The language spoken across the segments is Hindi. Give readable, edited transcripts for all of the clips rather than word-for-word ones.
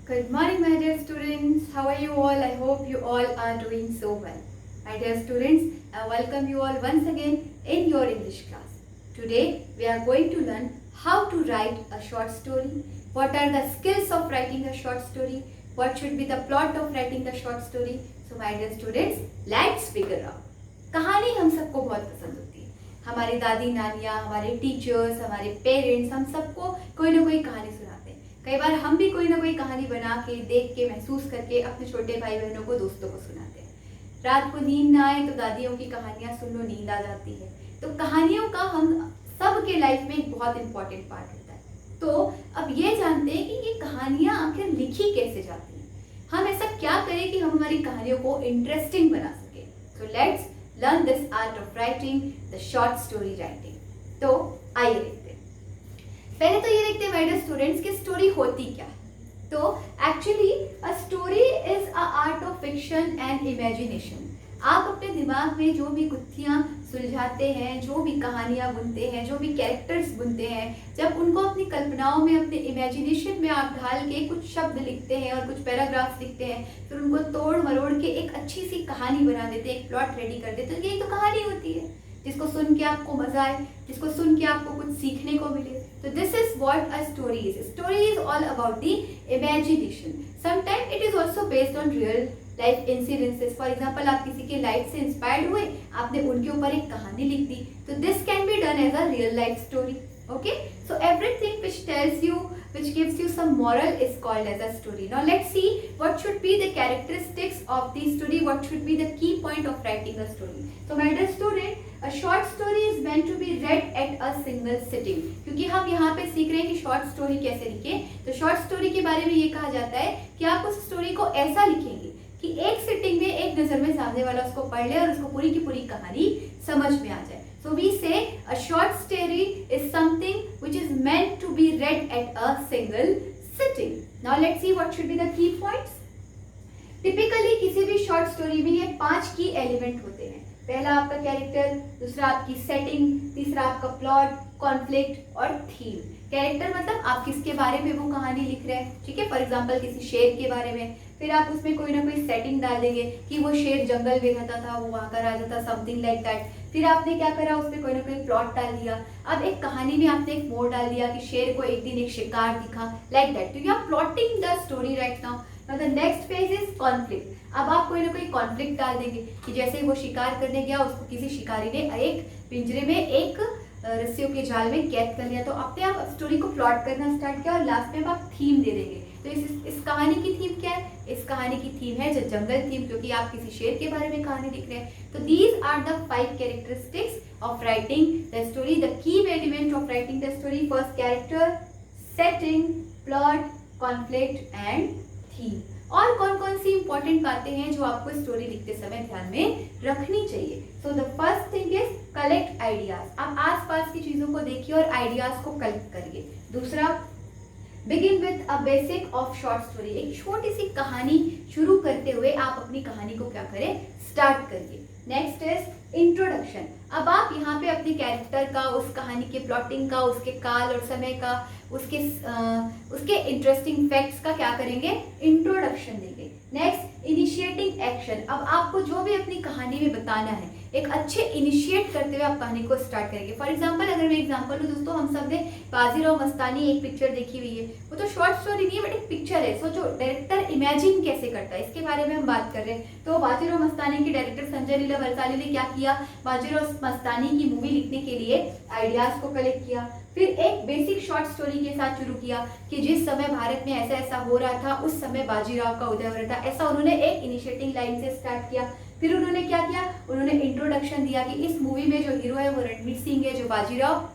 Good morning, my dear students. How are you all? I hope you all are doing so well. My dear students, I welcome you all once again in your English class. Today, we are going to learn how to write a short story. What are the skills of writing a short story? What should be the plot of writing the short story? So, my dear students, let's figure out. कहानी हम सबको बहुत पसंद होती है. हमारे दादी नानियाँ, हमारे टीचर्स, हमारे पेरेंट्स, हम सबको कोई ना कोई कहानी सुनाते हैं. कई बार हम भी कोई ना कोई कहानी बना के, देख के, महसूस करके अपने छोटे भाई बहनों को, दोस्तों को सुनाते हैं. रात को नींद ना आए तो दादियों की कहानियां सुन लो, नींद आ जाती है. तो कहानियों का हम सब के लाइफ में एक बहुत इंपॉर्टेंट पार्ट होता है. तो अब ये जानते हैं कि ये कहानियां आखिर लिखी कैसे जाती हैं. हम ऐसा क्या करें कि हम हमारी कहानियों को इंटरेस्टिंग बना सके. So let's learn this art of writing, the short story writing. तो आइए देखते हैं. पहले तो ये देखते हैं माय डियर स्टूडेंट्स कि स्टोरी होती क्या है. तो actually a story is a art of fiction and imagination. आप अपने दिमाग में जो भी गुत्थियां सुलझाते हैं, जो भी कहानियां बुनते हैं, जो भी कैरेक्टर्स बुनते हैं, जब उनको अपनी कल्पनाओं में, अपने इमेजिनेशन में आप ढाल के कुछ शब्द लिखते हैं और कुछ पैराग्राफ्स लिखते हैं, फिर उनको तोड़ मरोड़ के एक अच्छी सी कहानी बना देते हैं, एक प्लॉट रेडी कर देते हैं. तो यही तो कहानी होती है, जिसको सुन के आपको मजा आए, जिसको सुन के आपको कुछ सीखने को मिले. तो this is what a story is. Story is all about the imagination. Sometime it is also based on real life incidences. For example, आप किसी के लाइफ से इंस्पायर्ड हुए, आपने उनके ऊपर एक कहानी लिख दी. तो this can be done as a real life story. Okay, so everything which tells you, which gives you some moral is called as a story. Now let's see what should be the characteristics of the story, what should be the key point of writing a story. So my dear student, a short story is meant to be read at a single sitting. क्योंकि हम यहाँ पे सीख रहे हैं कि शॉर्ट स्टोरी कैसे लिखें. तो शॉर्ट स्टोरी के बारे में ये कहा जाता है कि आप उस स्टोरी को ऐसा लिखेंगे कि एक सिटिंग में, एक नजर में सामने वाला उसको पढ़ ले और उसको पूरी की पूरी कहानी समझ में आ जाए. So we say a short story is something which is meant to be read at a single sitting. Now let's see what should be the key points. Typically किसी भी short story में ये 5 key element होते हैं. पहला आपका कैरेक्टर, दूसरा आपकी सेटिंग, तीसरा आपका प्लॉट, कॉन्फ्लिक्ट और थीम. कैरेक्टर मतलब आप किसके बारे में वो कहानी लिख रहे हैं. ठीक है, फॉर एग्जाम्पल किसी शेर के बारे में. फिर आप उसमें कोई ना कोई सेटिंग डाल देंगे कि वो शेर जंगल में रहता था, वो वहां का राजा था, समथिंग लाइक दैट. फिर आपने क्या करा, उसमें कोई ना कोई प्लॉट डाल दिया. अब एक कहानी में आपने एक मोड़ डाल दिया कि शेर को एक दिन एक शिकार दिखा, लाइक दैट. तो you are plotting the story right now. Now the next phase is conflict. अब आप कोई ना कोई कॉन्फ्लिक्ट डाल देंगे कि जैसे वो शिकार करने गया, उसको किसी शिकारी ने एक पिंजरे में, एक रस्सियों के जाल में कैद कर लिया. तो अपने आप स्टोरी को प्लॉट करना स्टार्ट किया और लास्ट में आप थीम दे देंगे. तो इस कहानी की थीम क्या है? इस कहानी की थीम है जंगल थीम, क्योंकि आप किसी शेर के बारे में कहानी लिख रहे हैं. तो these are the 5 characteristics of writing the story, the key element of writing the story. First character, setting, plot, conflict and theme. और कौन कौन सी इंपॉर्टेंट बातें हैं जो आपको स्टोरी लिखते समय ध्यान में रखनी चाहिए. So the first thing is collect ideas. आप आसपास की चीजों को देखिए और आइडियाज को कलेक्ट करिए. दूसरा, begin with a basic of short story. एक छोटी सी कहानी शुरू करते हुए आप अपनी कहानी को क्या करें, स्टार्ट करिए. Next is introduction. अब आप यहाँ पे अपने कैरेक्टर का, उस कहानी के प्लॉटिंग का, उसके काल और समय का, उसके इंटरेस्टिंग फैक्ट्स का क्या करेंगे, इंट्रोडक्शन देंगे. Next, initiating action. अब आपको जो भी अपनी कहानी में बताना है, एक अच्छे इनिशिएट करते हुए आप कहानी को स्टार्ट करेंगे. फॉर एग्जाम्पल, अगर मैं एग्जाम्पल दूं दोस्तों, हम सब ने बाजीराव मस्तानी एक पिक्चर देखी हुई है. वो तो शॉर्ट स्टोरी नहीं है बट एक पिक्चर है. सोचो डायरेक्टर इमेजिन कैसे करता है, इसके बारे में हम बात कर रहे हैं. तो बाजीराव मस्तानी के डायरेक्टर संजय लीला भंसाली ने क्या किया, बाजीराव मस्तानी की मूवी लिखने के लिए आइडियाज को कलेक्ट किया. फिर एक बेसिक शॉर्ट स्टोरी के साथ शुरू किया कि जिस समय भारत में ऐसा ऐसा हो रहा था, उस समय बाजीराव का उदय हो रहा था. ऐसा उन्होंने एक इनिशिएटिंग लाइन से स्टार्ट किया. फिर उन्होंने क्या किया, उन्होंने इंट्रोडक्शन दिया कि इस मूवी में जो हीरो है वो रणवीर सिंह है, जो बाजीराव,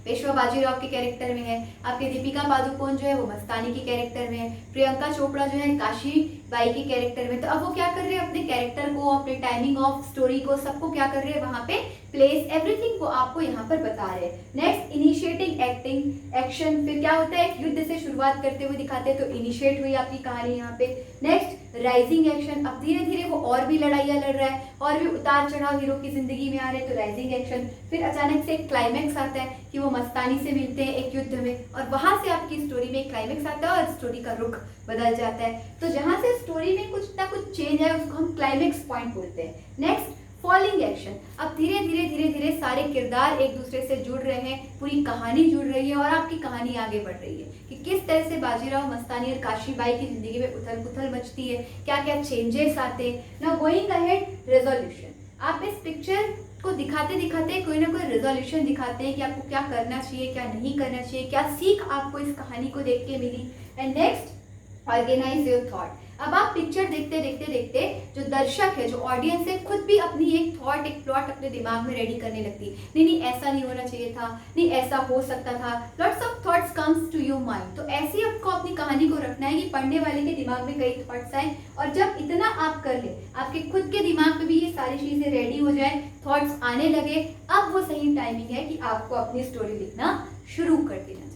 पेशवा बाजीराव के कैरेक्टर में है. आपके दीपिका पादुकोण जो है वो मस्तानी के कैरेक्टर में है. प्रियंका चोपड़ा जो है काशी बाई के कैरेक्टर में. तो अब वो क्या कर रहे हैं, अपने कैरेक्टर को, अपने टाइमिंग ऑफ स्टोरी को, सबको क्या कर रहे हैं, वहां पे प्लेस, एवरीथिंग वो आपको यहाँ पर बता रहे हैं। नेक्स्ट इनिशिएटिंग एक्टिंग एक्शन, फिर क्या होता है एक युद्ध से शुरुआत करते हुए दिखाते हैं, तो इनिशिएट हुई आपकी कहानी यहाँ पे। नेक्स्ट राइजिंग एक्शन, अब धीरे धीरे वो और भी लड़ाइयाँ लड़ रहा है और भी उतार चढ़ाव हीरो की जिंदगी में आ रहे हैं, तो राइजिंग एक्शन। फिर अचानक से एक क्लाइमैक्स आता है कि वो मस्तानी से मिलते हैं एक युद्ध में, और वहां से आपकी स्टोरी में एक क्लाइमैक्स आता है और स्टोरी का रुख बदल जाता है। तो जहां से स्टोरी में कुछ ना कुछ चेंज है उसको हम क्लाइमैक्स पॉइंट बोलते हैं। नेक्स्ट फॉलिंग एक्शन, अब धीरे धीरे सारे किरदार एक दूसरे से जुड़ रहे हैं, पूरी कहानी जुड़ रही है और आपकी कहानी आगे बढ़ रही है कि किस तरह से बाजीराव मस्तानी और काशीबाई की जिंदगी में उथल पुथल मचती है, क्या क्या चेंजेस आते हैं। नाउ गोइंग अहेड रेजोल्यूशन, आप इस पिक्चर को दिखाते दिखाते कोई ना कोई रेजोल्यूशन दिखाते हैं कि आपको क्या करना चाहिए, क्या नहीं करना चाहिए, क्या सीख आपको इस कहानी को देख के मिली। And next organise your thought, अब आप पिक्चर देखते देखते जो दर्शक है, जो ऑडियंस है, खुद भी अपनी एक थॉट, एक प्लॉट अपने दिमाग में रेडी करने लगती है। नहीं ऐसा नहीं होना चाहिए था, नहीं ऐसा हो सकता था, lots of thoughts comes to your mind. तो ऐसे ही आपको अपनी कहानी को रखना है कि पढ़ने वाले के दिमाग में कई थॉट्स आए, और जब इतना आप कर ले, आपके खुद के दिमाग में भी ये सारी चीजें रेडी हो जाए, थॉट्स आने लगे, अब वो सही टाइमिंग है कि आपको अपनी स्टोरी लिखना शुरू कर देना चाहिए।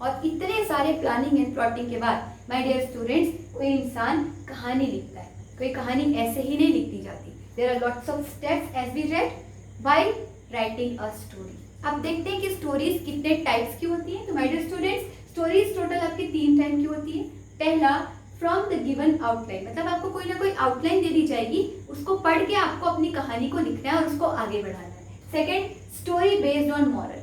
और इतने सारे प्लानिंग एंड प्लॉटिंग के बाद माय डियर स्टूडेंट्स, कोई इंसान कहानी लिखता है, कोई कहानी ऐसे ही नहीं लिखी जाती। There are lots of steps as we read while writing a story. अब देखते हैं कि स्टोरीज कितने टाइप्स की होती हैं। तो my dear students, stories total आपकी 3 टाइप की होती है। पहला, फ्रॉम द गिवन आउटलाइन, मतलब आपको कोई ना कोई आउटलाइन दे दी जाएगी, उसको पढ़ के आपको अपनी कहानी को लिखना है और उसको आगे बढ़ाना है। Second, story based on moral,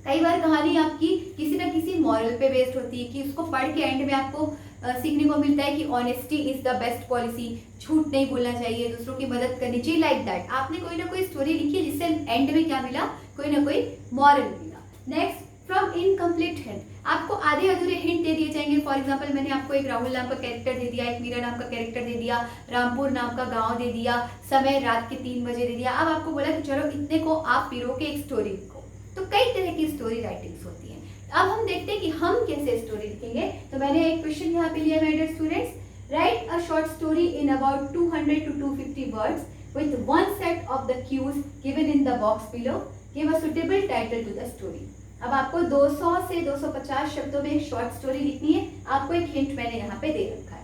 कई बार कहानी आपकी किसी न किसी मॉरल पे बेस्ड होती है कि उसको पढ़ के एंड में आपको सीखने को मिलता है कि honesty is the best policy, झूठ नहीं बोलना चाहिए, दूसरों की मदद करनी चाहिए, लाइक दैट। आपने कोई ना कोई स्टोरी लिखी है जिससे एंड में क्या मिला, कोई ना कोई मॉरल मिला। नेक्स्ट, फ्रॉम इनकम्प्लीट हिंट, आपको आधे अधूरे हिंट दे दिए जाएंगे। फॉर एग्जाम्पल, मैंने आपको एक राहुल नाम का कैरेक्टर दे दिया, एक मीरा नाम का कैरेक्टर दे दिया, रामपुर नाम का गाँव दे दिया, समय रात के 3 बजे दे दिया। अब आपको बोला कि चलो इतने को आप पिरो के एक स्टोरी लिखो। तो कई तरह की स्टोरी राइटिंग्स होती हैं। अब हम देखते हैं कि हम कैसे स्टोरी लिखेंगे। तो मैंने एक क्वेश्चन यहाँ पे लिया, my dear students, write a short story in about 200 to 250 words with one set of the cues given in the box below. Give a suitable title to the story. अब आपको 200 से 250 शब्दों में एक शॉर्ट स्टोरी लिखनी है। आपको एक हिंट मैंने यहाँ पे दे रखा है।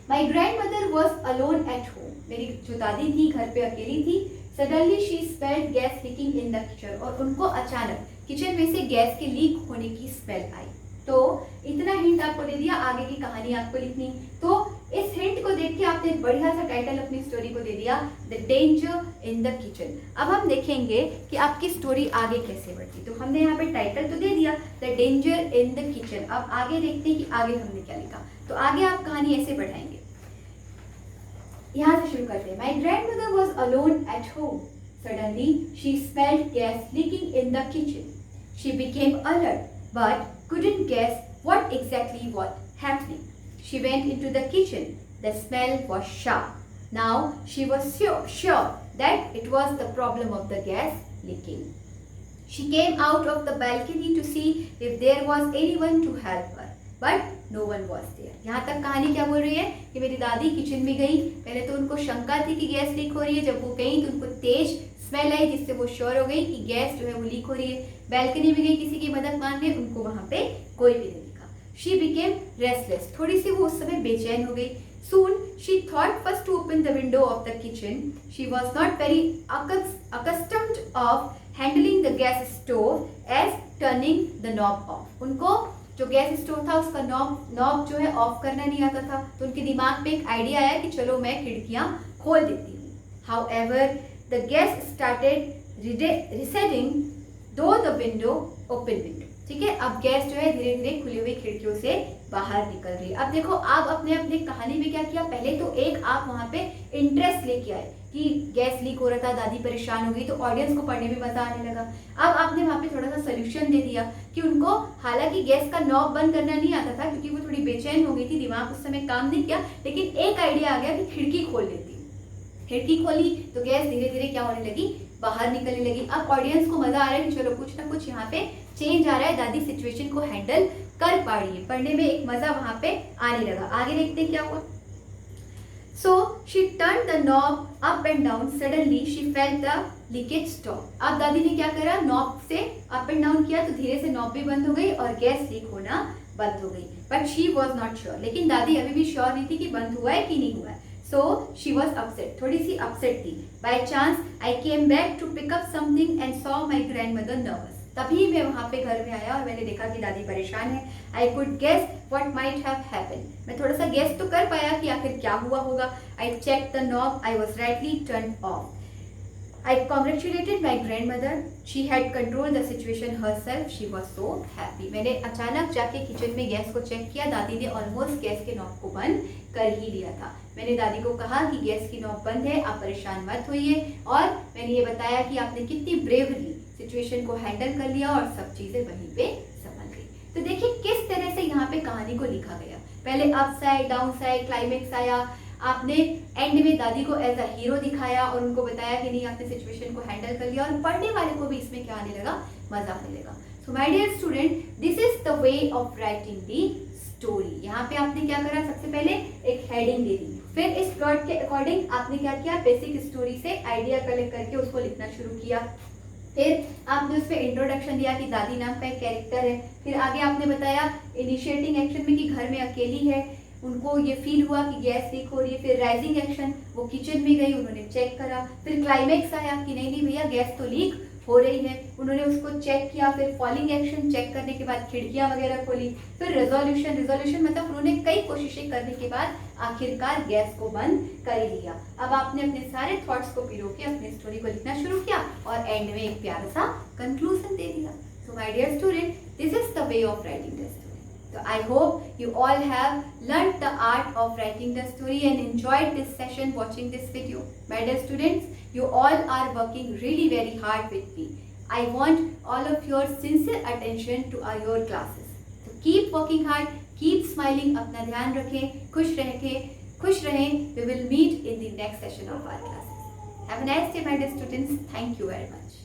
My grandmother was alone at home. मेरी जो दादी थी घर पे अकेली थी। Suddenly she smelled gas leaking in the kitchen. और उनको अचानक किचन में से गैस के लीक होने की स्मेल आई। तो इतना हिंट आपको दे दिया, आगे की कहानी आपको लिखनी। तो इस हिंट को देख के आपने एक बढ़िया सा टाइटल अपनी स्टोरी को दे दिया, the danger in the kitchen. अब हम देखेंगे कि आपकी स्टोरी आगे कैसे बढ़ती। तो हमने यहाँ पे टाइटल तो दे दिया, the danger in the kitchen. अब आगे देखते हैं कि आगे हमने क्या लिखा। तो आगे आप कहानी ऐसे बढ़ाएंगे, यहाँ से शुरू करते हैं। My grandmother was alone at home. Suddenly, she smelled gas leaking in the kitchen. She became alert, but couldn't guess what exactly was happening. She went into the kitchen. The smell was sharp. Now, she was sure that it was the problem of the gas leaking. She came out of the balcony to see if there was anyone to help her. But no one was there. यहाँ तक कहानी क्या बोल रही है कि मेरी दादी किचन में गई। पहले तो उनको शंका थी कि गैस लीक हो रही है। जब वो गई तो उनको तेज स्मेल आई, जिससे वो श्योर हो गई कि गैस जो है वो लीक हो रही है। बैल्कनी में गई किसी की मदद मांगने, उनको वहां पे कोई भी नहीं दिखा। शी बिकेम रेस्टलेस, थोड़ी सी वो उस समय बेचैन हो गई। Soon she thought first to open the window of the kitchen. She was not very accustomed of handling the gas stove as turning the knob off. उनको जो गैस स्टोव था उसका नॉब जो है ऑफ करना नहीं आता था। तो उनके दिमाग में एक आइडिया आया कि चलो मैं खिड़कियां खोल देती हूँ। However, the gas started receding though the window open window. ठीक है, अब गैस जो है धीरे धीरे खुली हुई खिड़कियों से बाहर निकल रही है। अब देखो, आप अपने अपने कहानी में क्या किया, पहले तो एक आप वहां पे इंटरेस्ट लेके आए कि गैस लीक हो रहा था, दादी परेशान हो गई, तो ऑडियंस को पढ़ने में मजा आने लगा। अब आपने वहां पे थोड़ा सा सोल्यूशन दे दिया कि उनको हालांकि गैस का नॉब बंद करना नहीं आता था क्योंकि वो थोड़ी बेचैन हो गई थी, दिमाग उस समय काम नहीं किया, लेकिन एक आइडिया आ गया कि खिड़की खोल देती। खिड़की खोली तो गैस धीरे धीरे क्या होने लगी, बाहर निकलने लगी। अब ऑडियंस को मजा आ रहा है कि चलो कुछ ना कुछ यहाँ पे चेंज आ रहा है, दादी सिचुएशन को हैंडल कर पा रही है। पढ़ने में एक मजा वहां पे आने लगा। आगे देखते हैं क्या हुआ। So she turned the knob up and down. Suddenly she felt the leakage stop. अब दादी ने क्या करा, नॉब से अप एंड डाउन किया तो धीरे से नॉब भी बंद हो गई और गैस लीक होना बंद हो गई. But she was not sure, लेकिन दादी अभी भी श्योर नहीं थी कि बंद हुआ है कि नहीं हुआ है. सो शी वॉज अपसेट, थोड़ी सी अपसेट थी. By chance I came back to pick up something and saw my grandmother nervous. तभी मैं वहां पे घर में आया और मैंने देखा कि दादी परेशान है. I could guess what might have happened. मैं थोड़ा सा गेस तो कर पाया कि आखिर क्या हुआ होगा. I check the knob, I was rightly turn off. I congratulated my grandmother. She had controlled the situation herself. She was so happy. मैंने अचानक जाके किचन में गैस को चेक किया. दादी ने ऑलमोस्ट गैस के नॉब को बंद कर ही लिया था. मैंने दादी को कहा कि गैस की नॉब बंद है, आप परेशान मत होइए. और मैंने ये बताया कि आपने कितनी ब्रेवली सिचुएशन को हैंडल कर लिया और सब चीजें वहीं पे संभल गई. तो देखिए किस तरह से यहाँ पे कहानी को लिखा गया. पहले up side, down side, climax आया. आपने एंड में दादी को एज अ हीरो दिखाया और उनको बताया कि नहीं आपने सिचुएशन को हैंडल कर लिया. और पढ़ने वाले को भी इसमें क्या आने लगा, मजा आने लगा. So my dear student, this is the way of writing the story. यहाँ पे आपने क्या करा, सबसे पहले एक हेडिंग दे दी. फिर इस प्लॉट के अकॉर्डिंग आपने क्या किया, बेसिक स्टोरी से आइडिया कलेक्ट करके उसको लिखना शुरू किया. फिर आपने उस पर इंट्रोडक्शन दिया कि दादी नाम का एक कैरेक्टर है. फिर आगे आपने बताया इनिशिएटिंग एक्शन में कि घर में अकेली है, उनको ये फील हुआ कि गैस लीक हो रही है. फिर राइजिंग एक्शन, वो किचन में गई, उन्होंने चेक करा. फिर क्लाइमेक्स आया कि नहीं नहीं भैया गैस तो लीक हो रही है, उन्होंने उसको चेक किया. फिर फॉलिंग एक्शन, चेक करने के बाद खिड़कियां वगैरह खोली. फिर रिजोल्यूशन मतलब उन्होंने कई कोशिशें करने के बाद आखिरकार गैस को बंद कर ही लिया. अब आपने अपने सारे थॉट्स को पिरो के अपनी स्टोरी को लिखना शुरू किया और एंड में एक प्यारा सा कंक्लूजन दे दिया. So my dear student, this is the way of writing the story. So I hope you all have learnt the art of writing the story and enjoyed this session watching this video. My dear students, you all are working really very hard with me. I want all of your sincere attention to your classes. So keep working hard, keep smiling. अपना ध्यान रखें, खुश रहें. We will meet in the next session of our classes. Have a nice day, my dear students. Thank you very much.